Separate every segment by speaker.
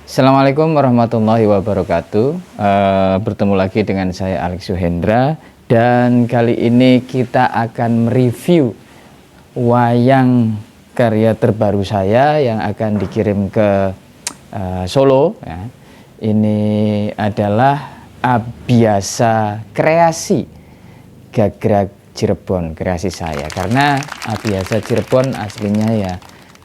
Speaker 1: Assalamualaikum warahmatullahi wabarakatuh. Bertemu lagi dengan saya Alex Suhendra, dan kali ini kita akan mereview wayang karya terbaru saya yang akan dikirim ke Solo ya. Ini adalah Abiasa Kreasi Gagrag Cirebon, kreasi saya, karena Abiasa Cirebon aslinya ya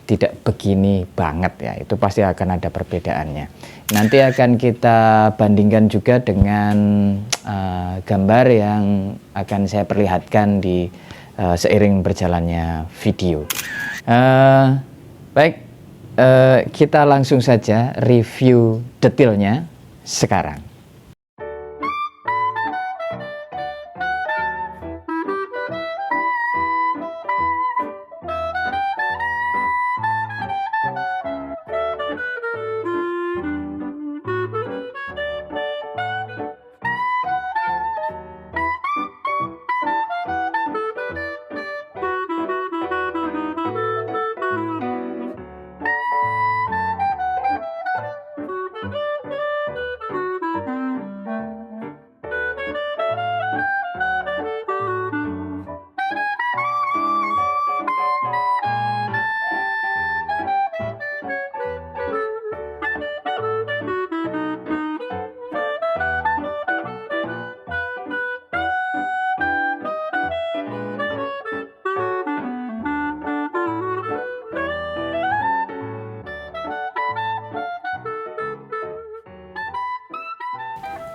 Speaker 1: tidak begini banget ya, itu pasti akan ada perbedaannya. Nanti akan kita bandingkan juga dengan gambar yang akan saya perlihatkan di seiring berjalannya video. Baik, kita langsung saja review detailnya sekarang.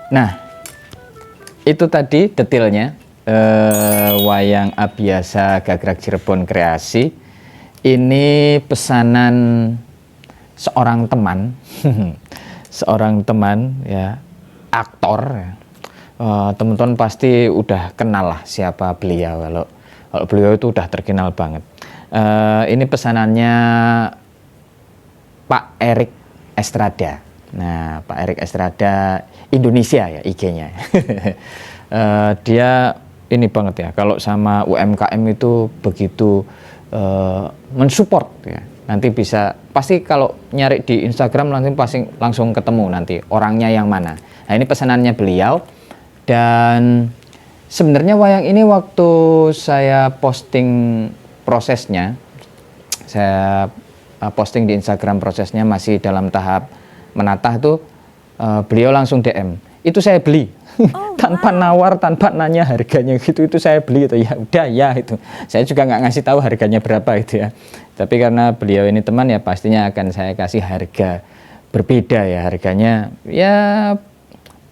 Speaker 1: Nah, itu tadi detailnya wayang Abiasa Gagrag Cirebon kreasi. Ini pesanan seorang teman, seorang teman ya, aktor ya. Teman-teman pasti udah kenal lah siapa beliau. Kalau beliau itu udah terkenal banget. Ini pesanannya Pak Erik Estrada. Nah, Pak Erik Estrada Indonesia ya IG-nya. Dia ini banget ya, kalau sama UMKM itu begitu mensupport ya. Nanti bisa, pasti kalau nyari di Instagram langsung ketemu nanti orangnya yang mana. Nah, ini pesanannya beliau. Dan sebenarnya wayang ini waktu saya posting prosesnya, saya posting di Instagram prosesnya masih dalam tahap menatah tuh, beliau langsung DM, itu saya beli. Tanpa nawar, tanpa nanya harganya gitu, itu saya beli itu. Ya udah ya, itu saya juga nggak ngasih tahu harganya berapa itu ya, tapi karena beliau ini teman ya, pastinya akan saya kasih harga berbeda ya, harganya ya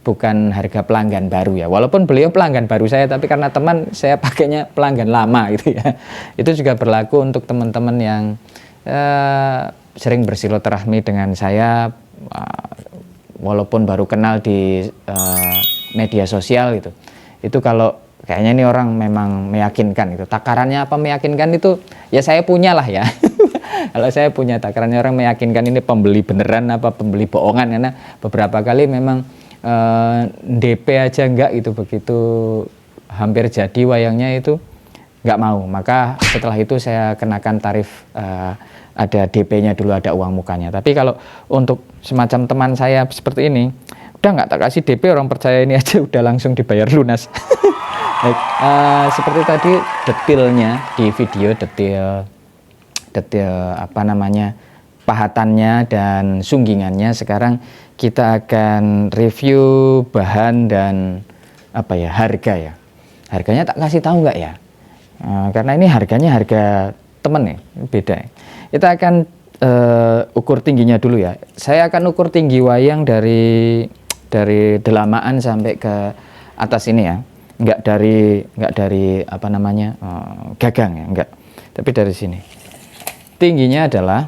Speaker 1: bukan harga pelanggan baru ya, walaupun beliau pelanggan baru saya, tapi karena teman saya pakainya pelanggan lama gitu ya. Itu juga berlaku untuk teman-teman yang sering bersilaturahmi dengan saya, walaupun baru kenal di media sosial gitu. Itu kalau kayaknya ini orang memang meyakinkan itu. Takarannya apa meyakinkan itu ya saya punya lah ya. Kalau saya punya takarannya orang meyakinkan ini pembeli beneran apa pembeli bohongan, karena beberapa kali memang DP aja enggak itu, begitu hampir jadi wayangnya itu nggak mau. Maka setelah itu saya kenakan tarif, ada DP-nya dulu, ada uang mukanya. Tapi kalau untuk semacam teman saya seperti ini, udah nggak tak kasih DP, orang percaya ini aja udah langsung dibayar lunas. Baik, seperti tadi detailnya di video, detail apa namanya, pahatannya dan sunggingannya. Sekarang kita akan review bahan dan apa ya, harga ya. Harganya tak kasih tahu nggak ya? Karena ini harganya harga temen ya, beda ya. Kita akan ukur tingginya dulu ya. Saya akan ukur tinggi wayang dari delamaan sampai ke atas ini ya. Enggak dari apa namanya, gagang ya, enggak. Tapi dari sini. Tingginya adalah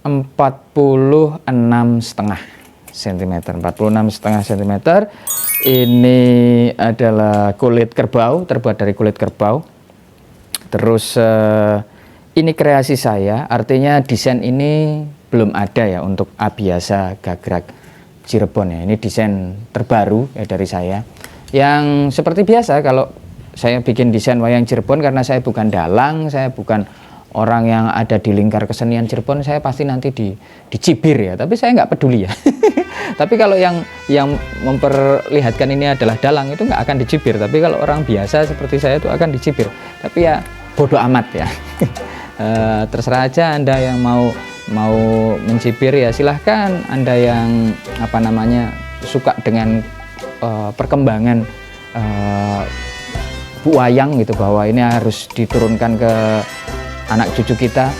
Speaker 1: 46,5 cm. 46,5 cm. Ini adalah kulit kerbau, terbuat dari kulit kerbau. Terus ini kreasi saya, artinya desain ini belum ada ya untuk Abiasa Gagrag Cirebon ya. Ini desain terbaru ya dari saya. Yang seperti biasa kalau saya bikin desain wayang Cirebon, karena saya bukan dalang, saya bukan orang yang ada di lingkar kesenian Cirebon, saya pasti nanti dicibir ya, tapi saya nggak peduli ya. Tapi kalau yang memperlihatkan ini adalah dalang, itu nggak akan dicibir. Tapi kalau orang biasa seperti saya itu akan dicibir. Tapi ya bodoh amat ya. Terserah aja Anda yang mau mencibir ya silahkan. Anda yang suka dengan perkembangan wayang gitu, bahwa ini harus diturunkan ke anak cucu kita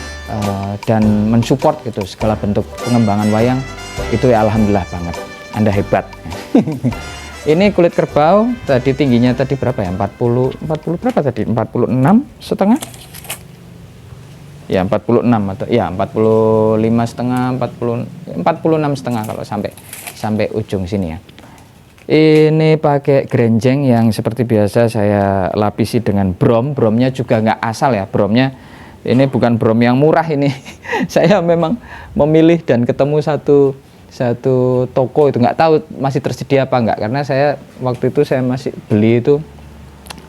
Speaker 1: dan mensupport gitu segala bentuk pengembangan wayang, itu ya alhamdulillah banget, Anda hebat. Ini kulit kerbau tadi tingginya tadi berapa ya, 40 berapa tadi, 46 setengah ya, 46 atau ya 45 setengah, 46 setengah kalau sampai ujung sini ya. Ini pakai grenjeng yang seperti biasa saya lapisi dengan bromnya juga nggak asal ya, bromnya ini bukan brom yang murah ini. Saya memang memilih dan ketemu satu toko itu, nggak tahu masih tersedia apa nggak, karena saya waktu itu saya masih beli itu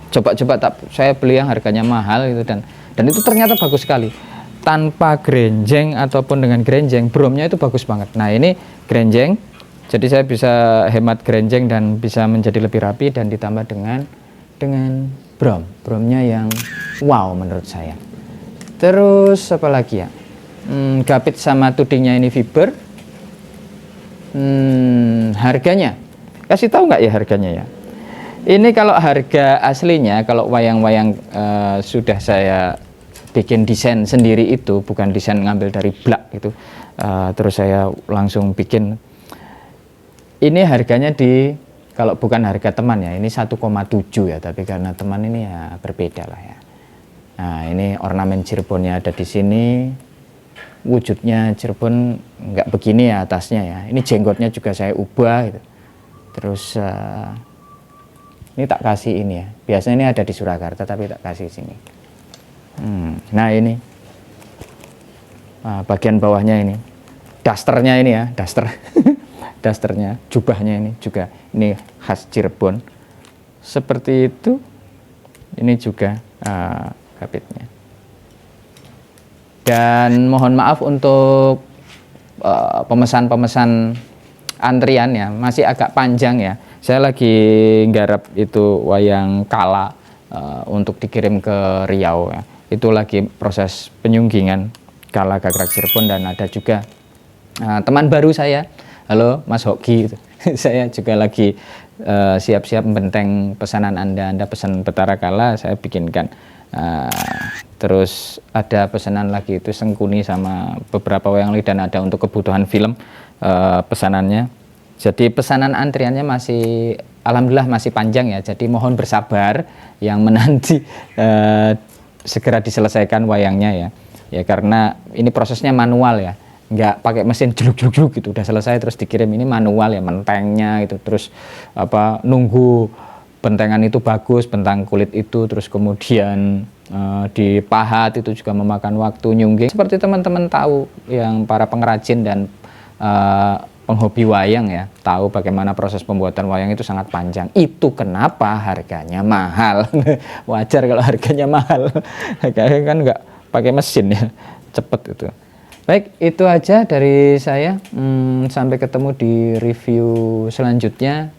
Speaker 1: coba-coba, saya beli yang harganya mahal gitu, dan itu ternyata bagus sekali tanpa grenjeng ataupun dengan grenjeng, bromnya itu bagus banget. Nah ini grenjeng, jadi saya bisa hemat grenjeng dan bisa menjadi lebih rapi, dan ditambah dengan bromnya yang wow menurut saya. Terus apa lagi ya, gapit sama tudingnya ini fiber. Harganya kasih tahu nggak ya harganya ya. Ini kalau harga aslinya, kalau wayang-wayang sudah saya bikin desain sendiri, itu bukan desain ngambil dari blak gitu, terus saya langsung bikin. Ini harganya kalau bukan harga teman ya, ini 1,7 ya, tapi karena teman ini ya berbeda lah ya. Nah ini ornamen Cirebonnya ada di sini, wujudnya Cirebon nggak begini ya atasnya ya. Ini jenggotnya juga saya ubah gitu. Terus ini tak kasih ini ya, biasanya ini ada di Surakarta tapi tak kasih sini. Nah ini bagian bawahnya ini, dasternya ini ya, daster. Dasternya, jubahnya ini juga ini khas Cirebon seperti itu. Ini juga kapitnya. Dan mohon maaf untuk pemesan antrian ya, masih agak panjang ya. Saya lagi nggarap itu wayang Kala untuk dikirim ke Riau ya. Itu lagi proses penyunggingan Kala Gagrak Cirebon, dan ada juga teman baru saya, halo Mas Hoki, saya juga lagi siap-siap membenteng pesanan Anda pesan Betara Kala, saya bikinkan. Terus ada pesanan lagi itu Sengkuni sama beberapa wayang lagi, dan ada untuk kebutuhan film pesanannya. Jadi pesanan antriannya masih alhamdulillah masih panjang ya, jadi mohon bersabar yang menanti segera diselesaikan wayangnya ya, karena ini prosesnya manual ya, nggak pakai mesin jeluk gitu udah selesai terus dikirim. Ini manual ya, mentengnya itu, terus nunggu bentengan itu bagus, bentang kulit itu, terus kemudian dipahat, itu juga memakan waktu. Nyungging seperti teman-teman tahu yang para pengrajin dan penghobi wayang ya, tahu bagaimana proses pembuatan wayang itu sangat panjang. Itu kenapa harganya mahal. Wajar kalau harganya mahal, kan nggak pakai mesin ya, cepet itu. Baik, itu aja dari saya. Sampai ketemu di review selanjutnya.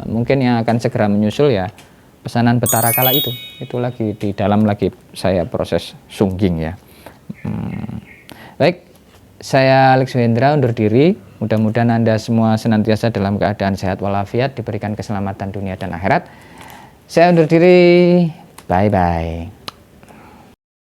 Speaker 1: Mungkin yang akan segera menyusul ya pesanan Betara Kala itu lagi di dalam, lagi saya proses sungging ya. Baik, saya Alex Wendra undur diri. Mudah-mudahan Anda semua senantiasa dalam keadaan sehat walafiat, diberikan keselamatan dunia dan akhirat. Saya undur diri, bye-bye.